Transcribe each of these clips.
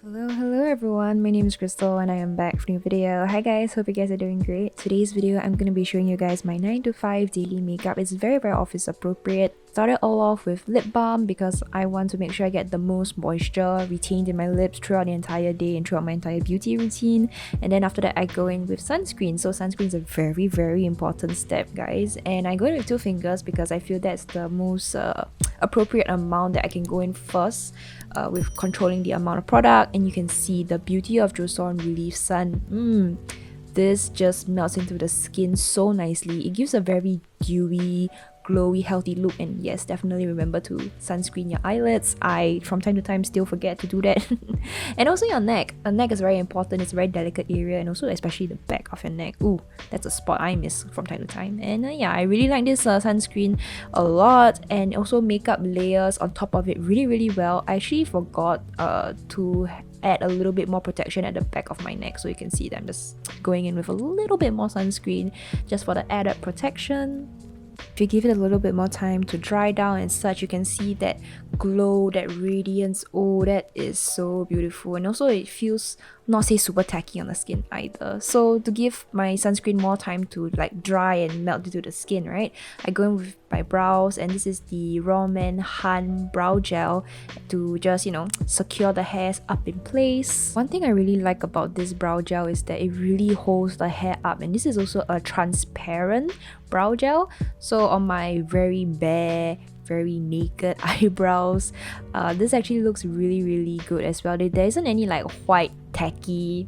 Hello everyone, my name is Crystal and I am back for a new video. Hi guys, hope you guys are doing great. Today's video, I'm going to be showing you guys my 9 to 5 daily makeup. It's very office appropriate. Started all off with lip balm because I want to make sure I get the most moisture retained in my lips throughout the entire day and throughout my entire beauty routine. And then after that, I go in with sunscreen. So sunscreen is a very important step, guys. And I go in with 2 fingers because I feel that's the most appropriate amount that I can go in first with controlling the amount of product. And you can see the beauty of Joseon Relief Sun. This just melts into the skin so nicely. It gives a very dewy, glowy, healthy look. And yes, definitely remember to sunscreen your eyelids. I from time to time still forget to do that. And also your neck. The neck is very important. It's a very delicate area, and also especially the back of your neck. Ooh, that's a spot I miss from time to time. And yeah, I really like this sunscreen a lot, and also makeup layers on top of it really well. I actually forgot to add a little bit more protection at the back of my neck, so you can see that I'm just going in with a little bit more sunscreen just for the added protection. If you give it a little bit more time to dry down and such, you can see that glow, that radiance. Oh, that is so beautiful. And also it feels not say super tacky on the skin either. So to give my sunscreen more time to like dry and melt into the skin, right, I go in with my brows, and this is the Raw Man Han brow gel to just, you know, secure the hairs up in place. One thing I really like about this brow gel is that it really holds the hair up, and this is also a transparent brow gel. So on my very bare, very naked eyebrows, this actually looks really good as well. There isn't any like white tacky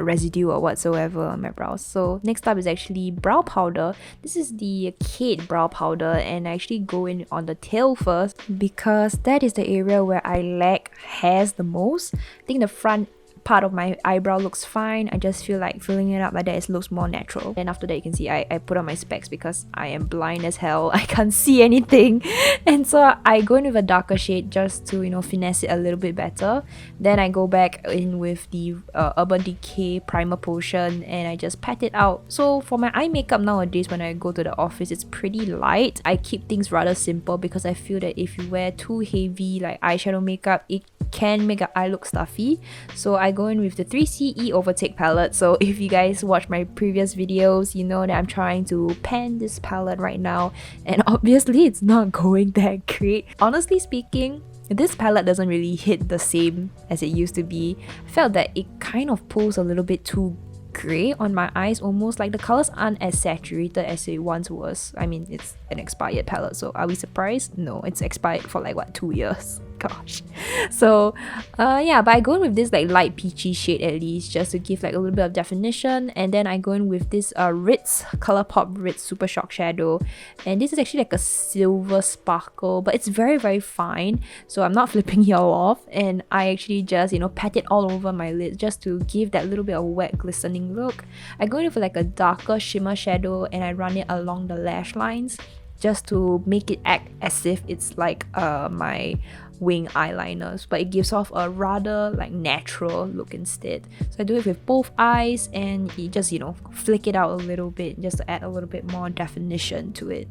residue or whatsoever on my brows. So next up is actually brow powder. This is the Kate brow powder, and I actually go in on the tail first because that is the area where I lack hairs the most. I think the front part of my eyebrow looks fine. I just feel like filling it up like that, it looks more natural. And after that, you can see I put on my specs because I am blind as hell. I can't see anything. And so I go in with a darker shade just to, you know, finesse it a little bit better. Then I go back in with the Urban Decay primer potion, and I just pat it out. So for my eye makeup nowadays, when I go to the office, it's pretty light. I keep things rather simple because I feel that if you wear too heavy like eyeshadow makeup, it can make an eye look stuffy. So I go in with the 3CE Overtake Palette. So if you guys watch my previous videos, you know that I'm trying to pan this palette right now, and obviously it's not going that great. Honestly speaking, this palette doesn't really hit the same as it used to be. I felt that it kind of pulls a little bit too grey on my eyes, almost like the colors aren't as saturated as it once was. I mean, it's an expired palette, so are we surprised? No, it's expired for like what, 2 years? Gosh. So yeah, but I go in with this like light peachy shade at least, just to give like a little bit of definition. And then I go in with this Ritz Colourpop Ritz Super Shock Shadow, and this is actually like a silver sparkle, but it's very fine, so I'm not flipping y'all off. And I actually just, you know, pat it all over my lid just to give that little bit of wet glistening look. I go in with like a darker shimmer shadow, and I run it along the lash lines just to make it act as if it's like my wing eyeliners, but it gives off a rather like natural look instead. So I do it with both eyes, and you just, you know, flick it out a little bit just to add a little bit more definition to it.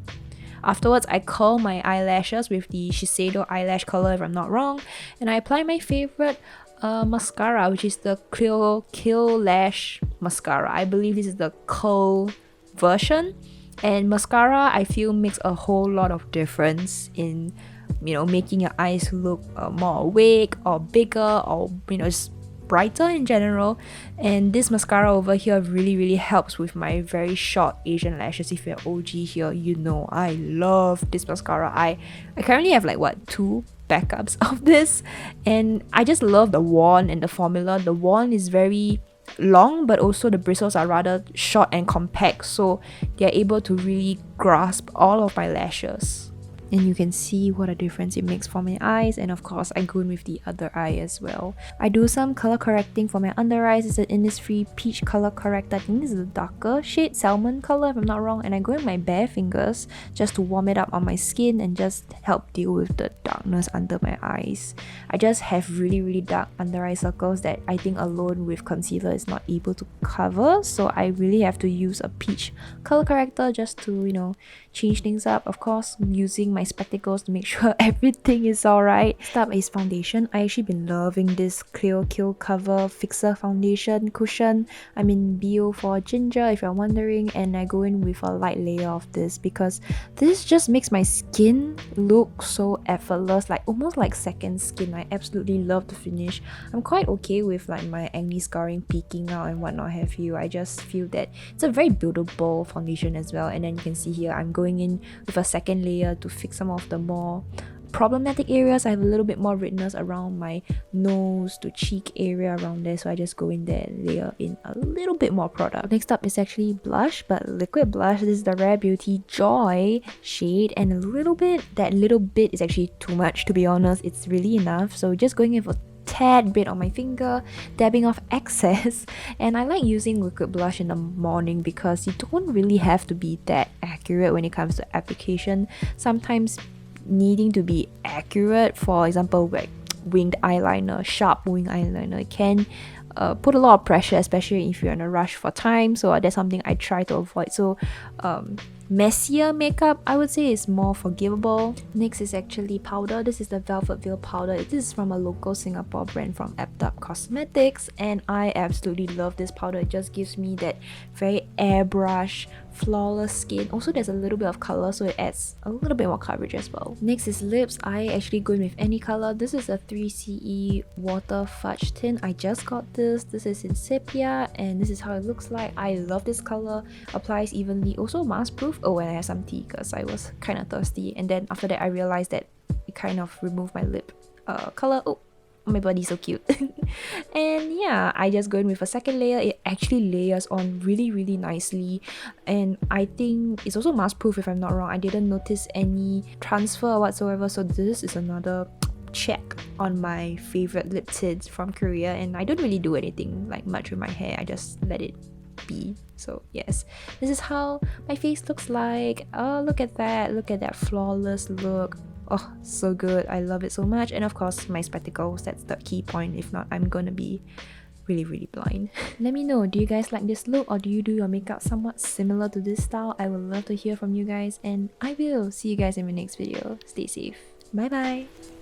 Afterwards, I curl my eyelashes with the Shiseido eyelash curler, if I'm not wrong, and I apply my favorite mascara, which is the Clio Kill Lash mascara. I believe this is the curl version, and mascara I feel makes a whole lot of difference in, you know, making your eyes look more awake or bigger, or, you know, just brighter in general. And this mascara over here really helps with my very short Asian lashes. If you're OG here, you know I love this mascara. I currently have like what, 2 backups of this, and I just love the wand and the formula. The wand is very long, but also the bristles are rather short and compact, so they're able to really grasp all of my lashes. And you can see what a difference it makes for my eyes. And of course, I go in with the other eye as well. I do some color correcting for my under eyes. It's an Innisfree peach color corrector. I think this is a darker shade, salmon color if I'm not wrong. And I go in my bare fingers just to warm it up on my skin and just help deal with the darkness under my eyes. I just have really dark under eye circles that I think alone with concealer is not able to cover. So I really have to use a peach color corrector just to, you know, change things up. Of course, using my spectacles to make sure everything is alright. Next up is foundation. I actually been loving this Clio Kill Cover Fixer Foundation Cushion. I'm in BO for Ginger if you're wondering, and I go in with a light layer of this because this just makes my skin look so effortless, like almost like second skin. I absolutely love the finish. I'm quite okay with like my acne scarring peeking out and whatnot have you. I just feel that it's a very buildable foundation as well. And then you can see here I'm going in with a second layer to fix some of the more problematic areas. I have a little bit more redness around my nose to cheek area around there, so I just go in there and layer in a little bit more product. Next up is actually blush, but liquid blush. This is the Rare Beauty Joy shade, and that little bit is actually too much, to be honest. It's really enough, so just going in for tad bit on my finger, dabbing off excess. And I like using liquid blush in the morning because you don't really have to be that accurate when it comes to application. Sometimes needing to be accurate, for example, like winged eyeliner, sharp winged eyeliner, can put a lot of pressure, especially if you're in a rush for time. So that's something I try to avoid. So messier makeup, I would say, is more forgivable. Next is actually powder. This is the Velvet Veil powder. This is from a local Singapore brand from Abduct Cosmetics, and I absolutely love this powder. It just gives me that very airbrush flawless skin. Also, there's a little bit of color, so it adds a little bit more coverage as well. Next is lips. I actually go in with any color. This is a 3CE Water Fudge Tint. I just got this. This is in Sepia, and this is how it looks like. I love this color. Applies evenly. Also mask proof. Oh, and I have some tea because I was kind of thirsty. And then after that, I realized that it kind of removed my lip color. Oh, my body's so cute. And yeah, I just go in with a second layer. It actually layers on really nicely, and I think it's also mask proof if I'm not wrong. I didn't notice any transfer whatsoever, so this is another check on my favorite lip tints from Korea. And I don't really do anything like much with my hair, I just let it be. So yes, this is how my face looks like. Oh, look at that flawless look. Oh, so good. I love it so much. And of course, my spectacles, that's the key point. If not, I'm gonna be really blind. Let me know, do you guys like this look, or do you do your makeup somewhat similar to this style? I would love to hear from you guys, and I will see you guys in my next video. Stay safe. Bye bye.